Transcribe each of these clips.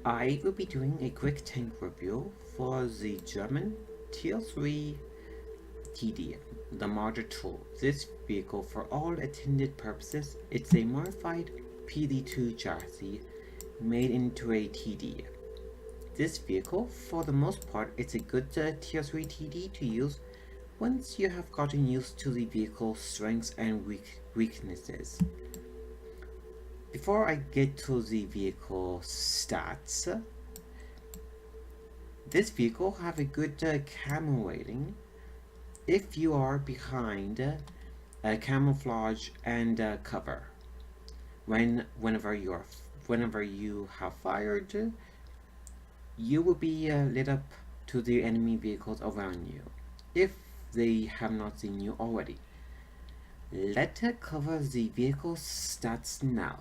I will be doing a quick tank review for the German Tier 3 TD, the marder tool. This vehicle, for all intended purposes, it's a modified PD2 chassis made into a TD. This vehicle, for the most part, it's a good Tier 3 TD to use once you have gotten used to the vehicle's strengths and weaknesses. Before I get to the vehicle stats, this vehicle have a good camo rating if you are behind camouflage and cover. Whenever you have fired, you will be lit up to the enemy vehicles around you if they have not seen you already. Let's cover the vehicle stats now.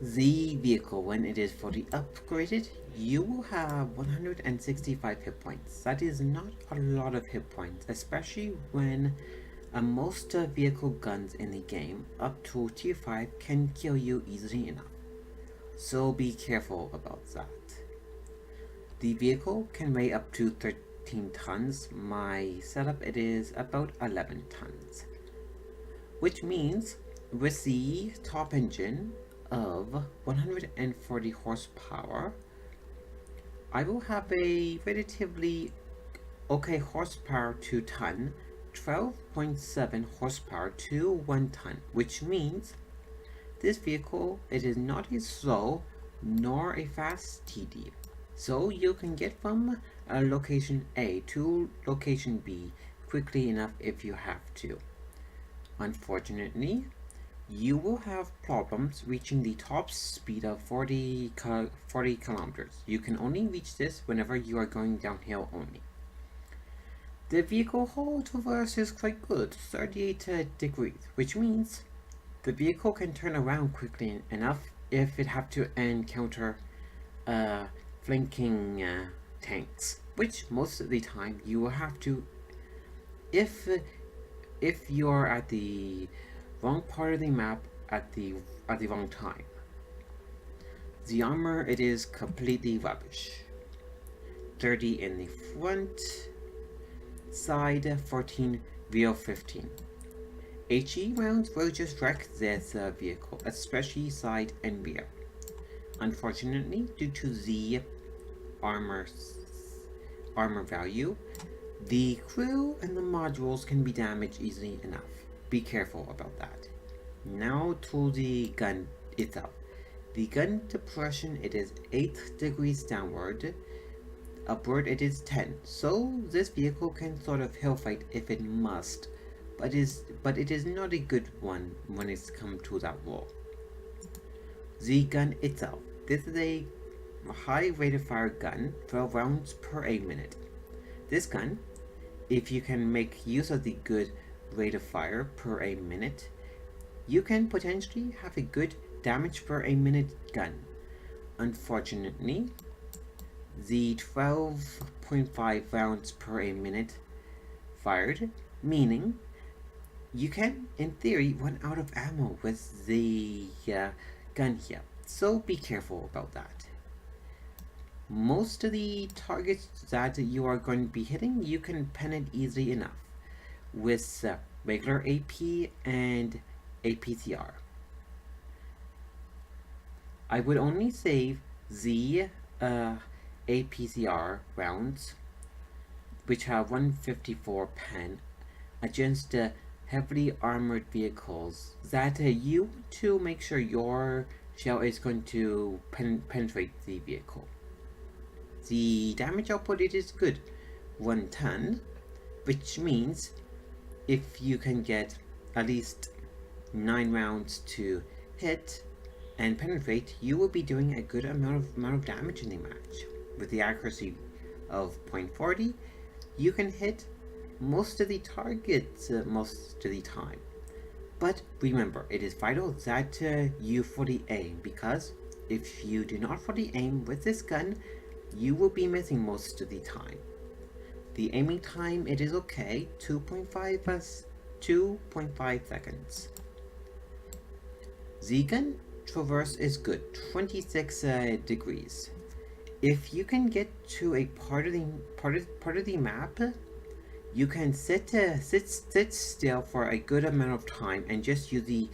The vehicle, when it is fully upgraded, you will have 165 hit points. That is not a lot of hit points, especially when most vehicle guns in the game up to tier 5 can kill you easily enough. So be careful about that. The vehicle can weigh up to 13 tons. My setup, it is about 11 tons. Which means with the top engine of 140 horsepower, I will have a relatively okay horsepower to ton, 12.7 horsepower to 1 ton, which means this vehicle, it is not a slow nor a fast TD. So you can get from location A to location B quickly enough if you have to. Unfortunately, you will have problems reaching the top speed of 40 kilometers. You can only reach this whenever you are going downhill only. The vehicle hold reverse is quite good, 38 degrees, which means the vehicle can turn around quickly enough if it have to encounter flanking tanks, which most of the time you will have to if you are at the wrong part of the map at the wrong time. The armor, it is completely rubbish. 30 in the front, side 14, rear 15. HE rounds will just wreck this vehicle, especially side and rear. Unfortunately, due to the armor value, the crew and the modules can be damaged easily enough. Be careful about that. Now to the gun itself. The gun depression, it is 8 degrees downward. Upward it is 10. So this vehicle can sort of hill fight if it must, but it is not a good one when it's come to that role. The gun itself. This is a high rate of fire gun, 12 rounds per a minute. This gun, if you can make use of the good rate of fire per a minute, you can potentially have a good damage per a minute gun. Unfortunately, the 12.5 rounds per a minute fired, meaning you can, in theory, run out of ammo with the gun here. So be careful about that. Most of the targets that you are going to be hitting, you can pen it easily enough with regular AP and APCR. I would only save the APCR rounds, which have 154 pen, against heavily armored vehicles that you want to make sure your shell is going to penetrate the vehicle. The damage output, it is good, 1 ton, which means if you can get at least 9 rounds to hit and penetrate, you will be doing a good amount of damage in the match. With the accuracy of 0.40, you can hit most of the targets most of the time. But remember, it is vital that you fully aim, because if you do not fully aim with this gun, you will be missing most of the time. The aiming time, it is okay, 2.5 seconds. The gun traverse is good, 26 degrees. If you can get to a part of the map, you can sit still for a good amount of time and just use the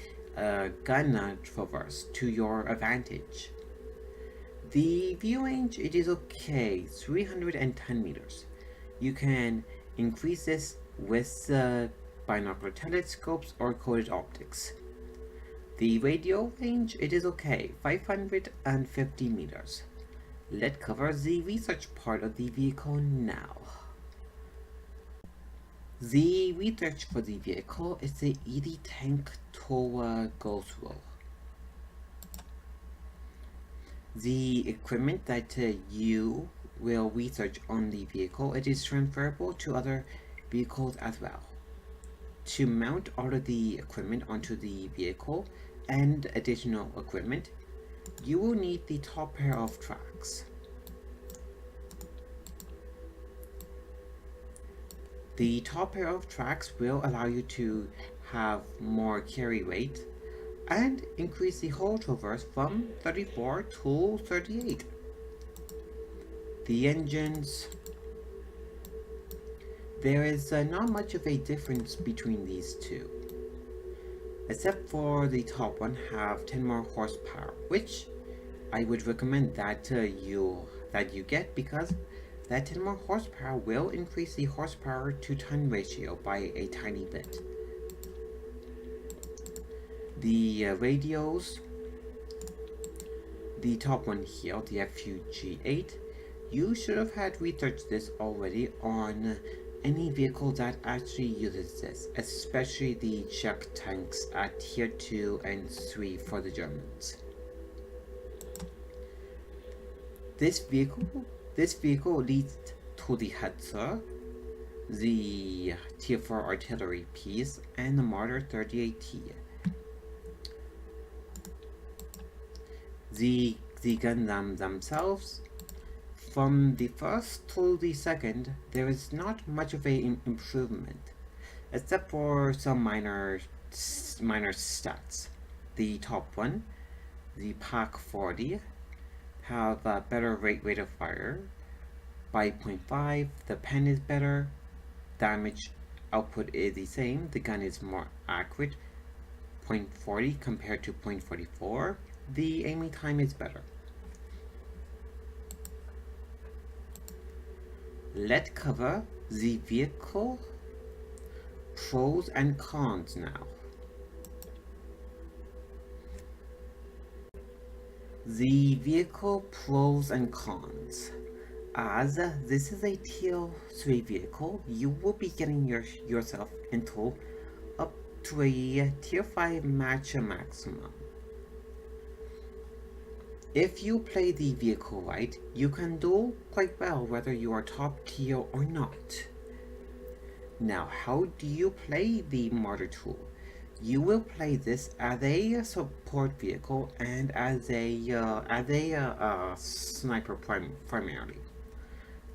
gun traverse to your advantage. The view range, it is okay, 310 meters. You can increase this with binocular telescopes or coated optics. The radio range, it is okay, 550 meters. Let's cover the research part of the vehicle now. The research for the vehicle is the ED tank tool go through. The equipment that you will research on the vehicle, it is transferable to other vehicles as well. To mount all of the equipment onto the vehicle and additional equipment, you will need the top pair of tracks. The top pair of tracks will allow you to have more carry weight and increase the whole traverse from 34 to 38. The engines, there is not much of a difference between these two, except for the top one have 10 more horsepower, which I would recommend that you get, because that 10 more horsepower will increase the horsepower to ton ratio by a tiny bit. The radios, the top one here, the FUG8, you should have had researched this already on any vehicle that actually uses this, especially the Czech tanks at tier 2 and 3 for the Germans. This vehicle leads to the Hetzer, the tier 4 artillery piece, and the marder 38T. The guns themselves, from the first to the second, there is not much of an improvement, except for some minor stats. The top one, the Pak 40, have a better rate of fire by 0.5. The pen is better, damage output is the same, the gun is more accurate, 0.40 compared to 0.44. The aiming time is better. Let's cover the vehicle pros and cons now. The vehicle pros and cons. As this is a tier 3 vehicle, you will be getting yourself into up to a tier 5 match maximum. If you play the vehicle right, you can do quite well whether you are top tier or not. Now, how do you play the marder tool? You will play this as a support vehicle and as a sniper primarily.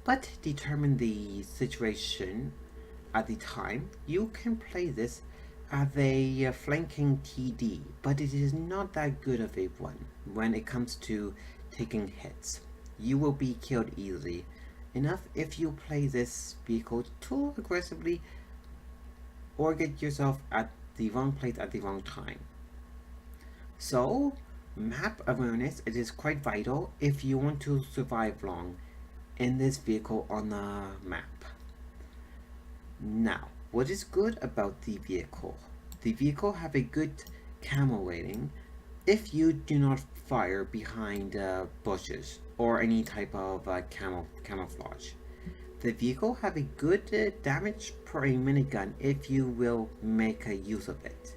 But determine the situation at the time. You can play this as a flanking TD, but it is not that good of a one when it comes to taking hits. You will be killed easily enough if you play this vehicle too aggressively or get yourself at the wrong place at the wrong time. So, map awareness, it is quite vital if you want to survive long in this vehicle on the map. Now, what is good about the vehicle? The vehicle have a good camo rating if you do not fire behind bushes or any type of camouflage. The vehicle have a good damage per a minigun if you will make a use of it.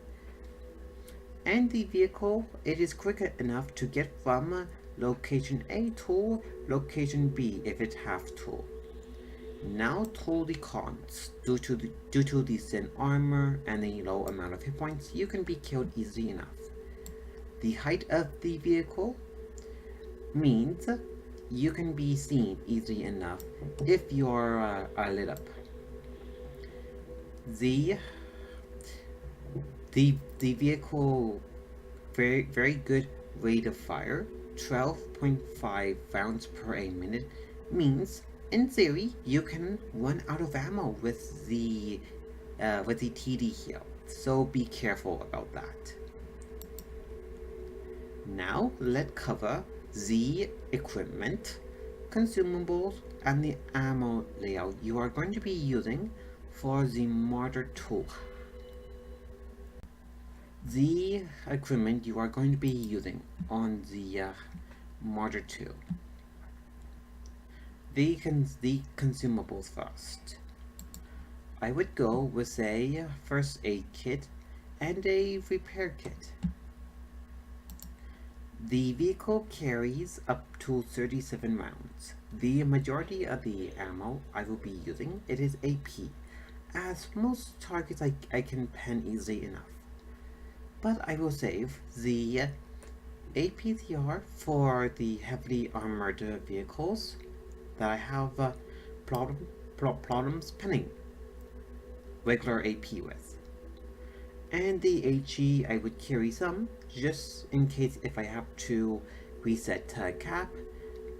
And the vehicle, it is quick enough to get from location A to location B if it have to. Now to the cons. Due to the thin armor and the low amount of hit points, you can be killed easily enough. The height of the vehicle means you can be seen easily enough if you're lit up. The vehicle very good rate of fire, 12.5 rounds per a minute, means in theory you can run out of ammo with the TD here. So be careful about that. Now let's cover the equipment, consumables, and the ammo layout you are going to be using for the marder tool. The equipment you are going to be using on the marder tool. The consumables first. I would go with a first aid kit and a repair kit. The vehicle carries up to 37 rounds. The majority of the ammo I will be using, it is AP, as most targets I can pen easily enough. But I will save the APCR for the heavily armored vehicles that I have problems penning regular AP with. And the HE I would carry some, just in case if I have to reset cap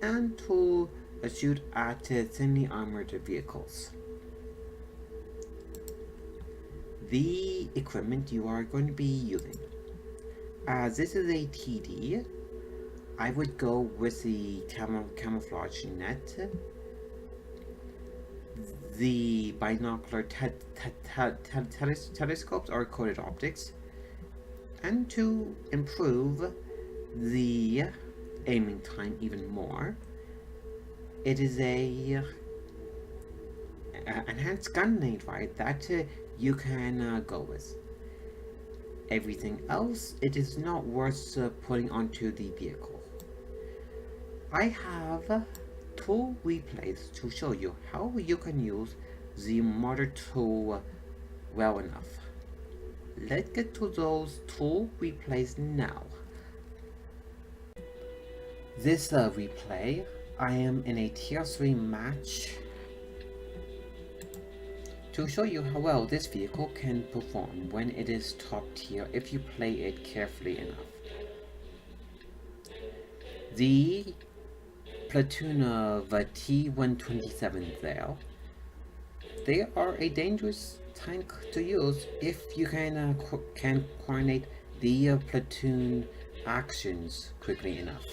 and to shoot at thinly armored vehicles. The equipment you are going to be using. As this is a TD, I would go with the camouflage net, the binocular telescopes or coated optics, and to improve the aiming time even more, it is a enhanced gun range, right, that you can go with. Everything else, it is not worth putting onto the vehicle. I have two replays to show you how you can use the marder tool well enough. Let's get to those two replays now. This replay, I am in a tier 3 match to show you how well this vehicle can perform when it is top tier if you play it carefully enough. The platoon of T-127 there, they are a dangerous tank to use if you can coordinate the platoon actions quickly enough.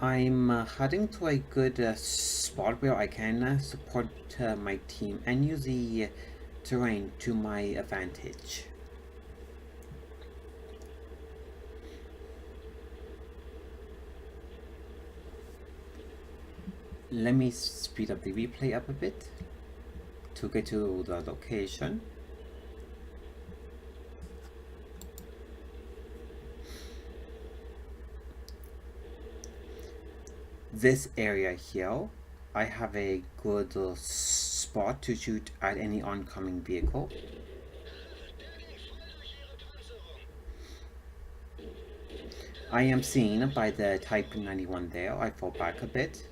I'm heading to a good spot where I can support my team and use the terrain to my advantage. Let me speed up the replay up a bit to get to the location. This area here, I have a good spot to shoot at any oncoming vehicle. I am seen by the Type 91 there. I fall back a bit.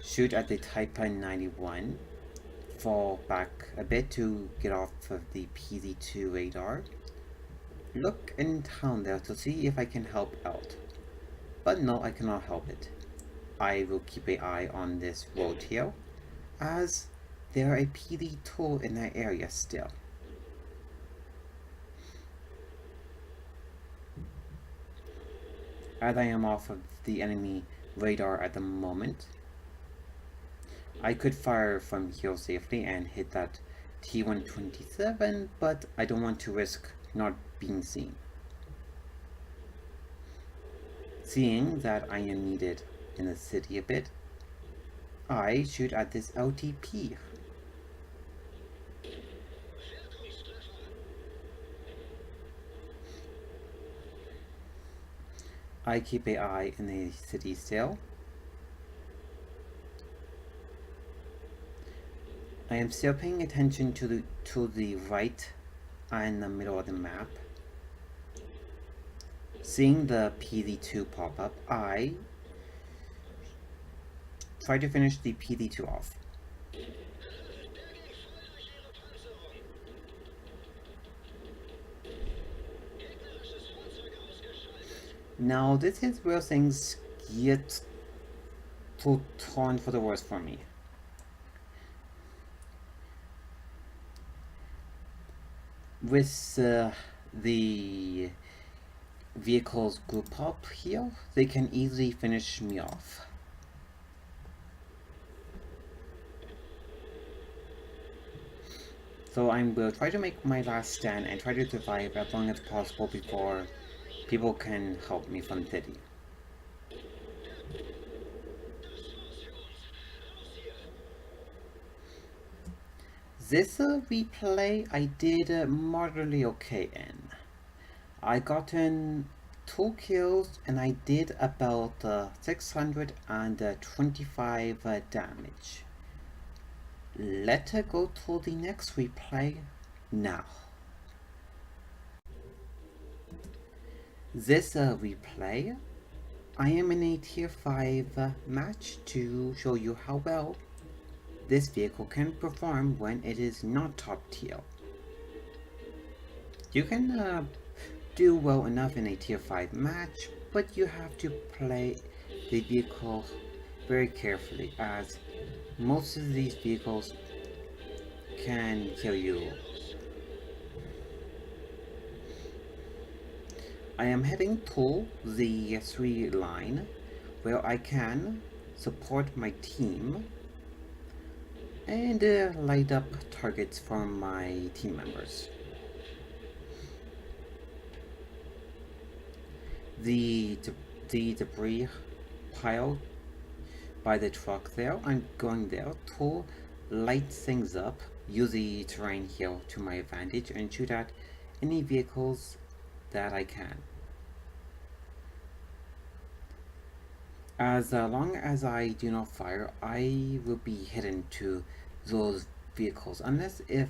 Shoot at the Type 91. Fall back a bit to get off of the PZ2 radar. Look in town there to see if I can help out. But no, I cannot help it. I will keep an eye on this road here, as there are a PD tool in that area still. As I am off of the enemy radar at the moment, I could fire from here safely and hit that T-127, but I don't want to risk not being seen. Seeing that I am needed in the city a bit, I shoot at this LTP. I keep an eye in the city still. I am still paying attention to the right and the middle of the map. Seeing the PZ2 pop up, I try to finish the PZ2 off. Now this is where things get to turn for the worse for me. With the vehicles group up here, they can easily finish me off. So I will try to make my last stand and try to survive as long as possible before people can help me from the city. This replay I did moderately okay in. I gotten 2 kills and I did about 625 damage. Let's go to the next replay now. This replay, I am in a tier 5 match to show you how well this vehicle can perform when it is not top tier. You can do well enough in a tier 5 match, but you have to play the vehicle very carefully, as most of these vehicles can kill you. I am heading to the 3 line where I can support my team and light up targets for my team members. The debris pile by the truck there, I'm going there to light things up, use the terrain here to my advantage, and shoot at any vehicles that I can. As long as I do not fire, I will be hidden to those vehicles, unless if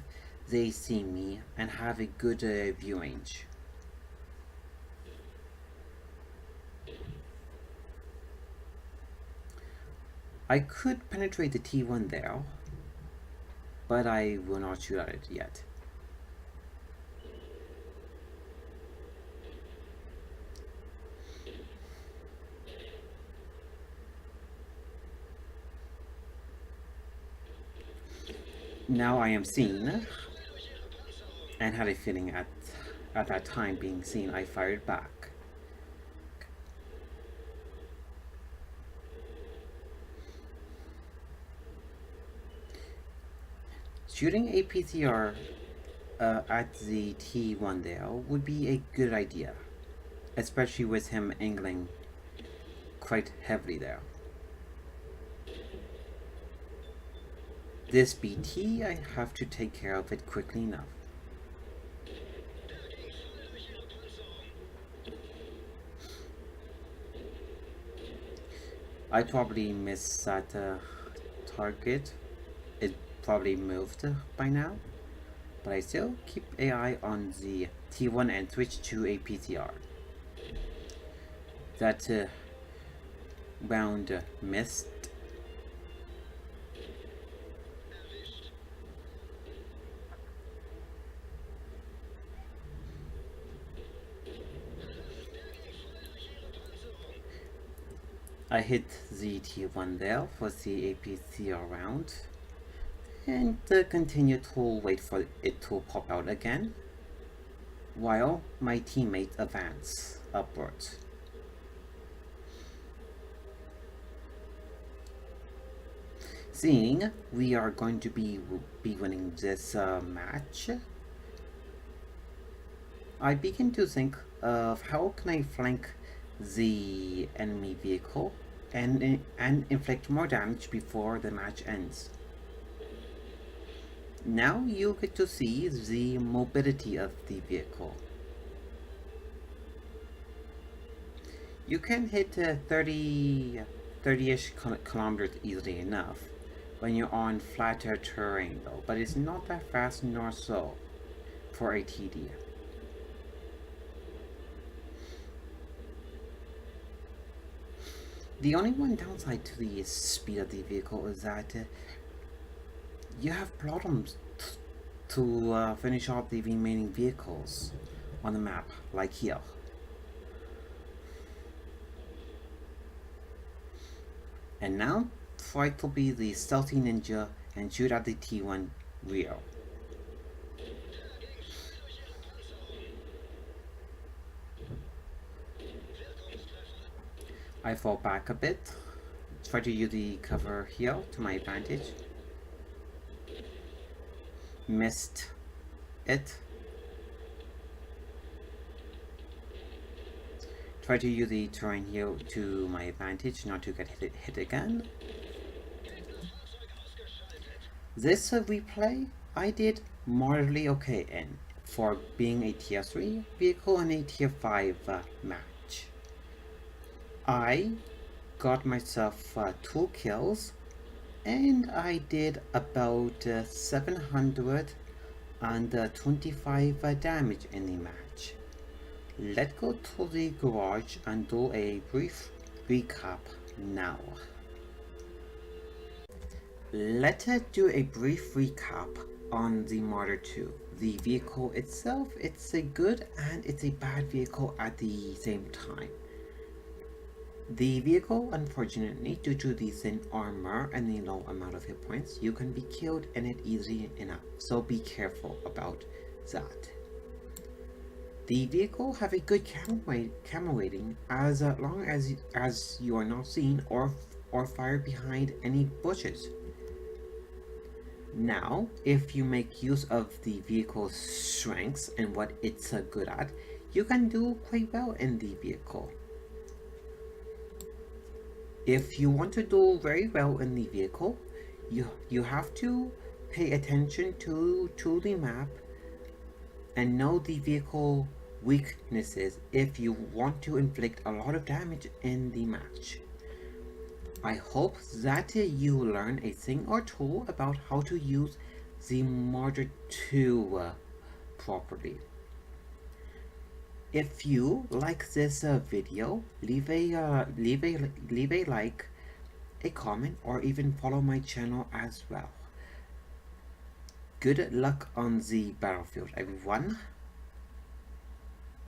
they see me and have a good view range. I could penetrate the T1 there, but I will not shoot at it yet. Now I am seen, and had a feeling at that time being seen, I fired back. Shooting a PCR at the T1 there would be a good idea, especially with him angling quite heavily there. This BT, I have to take care of it quickly enough. I probably missed that target. It probably moved by now, but I still keep an eye on the T1 and switch to a PCR. That round missed. I hit the T1 there for the APCR round and continue to wait for it to pop out again while my teammates advance upwards. Seeing we are going to be winning this match, I begin to think of how can I flank the enemy vehicle and inflict more damage before the match ends. Now you get to see the mobility of the vehicle. You can hit 30-ish kilometers easily enough when you're on flatter terrain though, but it's not that fast nor slow for a TD. The only one downside to the speed of the vehicle is that you have problems to finish off the remaining vehicles on the map, like here. And now try to be the stealthy ninja and shoot at the T1 Rio. I fall back a bit, try to use the cover here to my advantage. Missed it. Try to use the terrain here to my advantage, not to get hit again. This replay I did moderately okay in for being a tier 3 vehicle and a tier 5 match. I got myself 2 kills and I did about 725 damage in the match. Let's go to the garage and do a brief recap now. Let's do a brief recap on the Marder 2. The vehicle itself, it's a good and it's a bad vehicle at the same time. The vehicle, unfortunately, due to the thin armor and the low amount of hit points, you can be killed in it easily enough, so be careful about that. The vehicle have a good camera rating as long as you are not seen or fired behind any bushes. Now, if you make use of the vehicle's strengths and what it's good at, you can do quite well in the vehicle. If you want to do very well in the vehicle, you have to pay attention to the map and know the vehicle weaknesses if you want to inflict a lot of damage in the match. I hope that you learn a thing or two about how to use the Marder 2 properly. If you like this video, leave a like, a comment, or even follow my channel as well. Good luck on the battlefield, everyone.